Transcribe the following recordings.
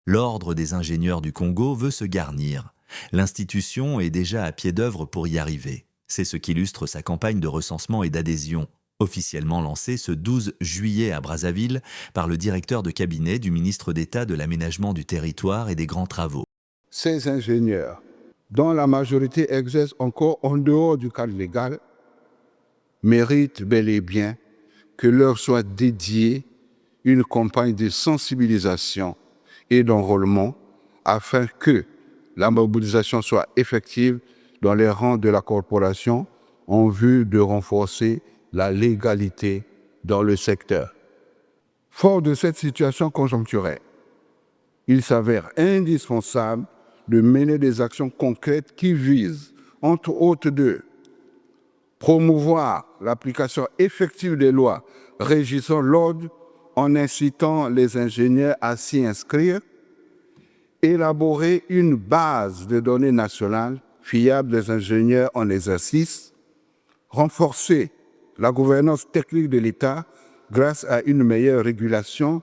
L'Ordre des ingénieurs du Congo veut se garnir. L'institution est déjà à pied d'œuvre pour y arriver. C'est ce qu'illustre sa campagne de recensement et d'adhésion, officiellement lancée ce 12 juillet à Brazzaville par le directeur de cabinet du ministre d'État de l'Aménagement du Territoire et des Grands Travaux. Ces ingénieurs, dont la majorité exerce encore en dehors du cadre légal, méritent bel et bien que leur soit dédiée une campagne de sensibilisation et d'enrôlement afin que la mobilisation soit effective dans les rangs de la corporation en vue de renforcer la légalité dans le secteur. Fort de cette situation conjoncturelle, il s'avère indispensable de mener des actions concrètes qui visent, entre autres, de promouvoir l'application effective des lois régissant l'ordre en incitant les ingénieurs à s'y inscrire, élaborer une base de données nationale fiable des ingénieurs en exercice, renforcer la gouvernance technique de l'État grâce à une meilleure régulation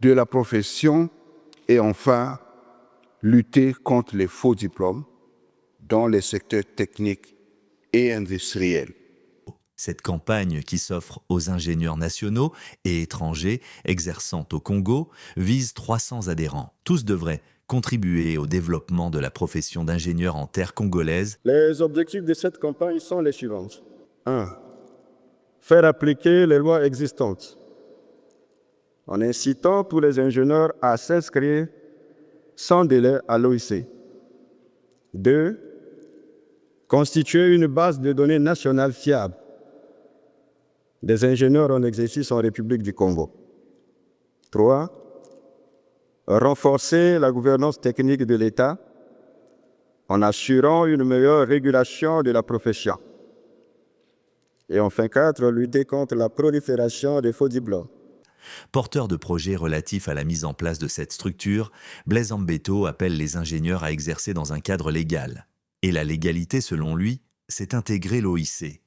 de la profession et enfin, lutter contre les faux diplômes dans les secteurs techniques et industriels. Cette campagne qui s'offre aux ingénieurs nationaux et étrangers exerçant au Congo vise 300 adhérents. Tous devraient contribuer au développement de la profession d'ingénieur en terre congolaise. Les objectifs de cette campagne sont les suivants. 1. Faire appliquer les lois existantes en incitant tous les ingénieurs à s'inscrire sans délai à l'OIC. 2. Constituer une base de données nationale fiable des ingénieurs en exercice en République du Congo. 3. Renforcer la gouvernance technique de l'État en assurant une meilleure régulation de la profession. Et enfin 4. Lutter contre la prolifération des faux diplômes. Porteur de projets relatifs à la mise en place de cette structure, Blaise Ambeto appelle les ingénieurs à exercer dans un cadre légal. Et la légalité, selon lui, c'est intégrer l'OIC.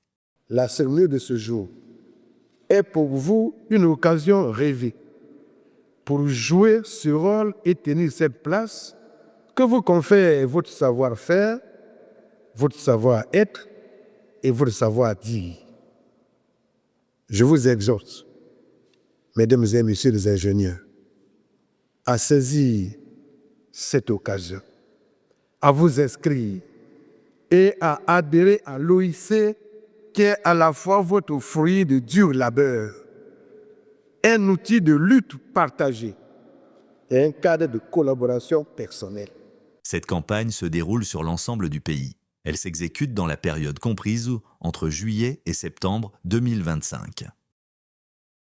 La cérémonie de ce jour est pour vous une occasion rêvée pour jouer ce rôle et tenir cette place que vous confère votre savoir-faire, votre savoir-être et votre savoir-dire. Je vous exhorte, mesdames et messieurs les ingénieurs, à saisir cette occasion, à vous inscrire et à adhérer à l'OIC qui est à la fois votre fruit de dur labeur, un outil de lutte partagée et un cadre de collaboration personnelle. Cette campagne se déroule sur l'ensemble du pays. Elle s'exécute dans la période comprise entre juillet et septembre 2025.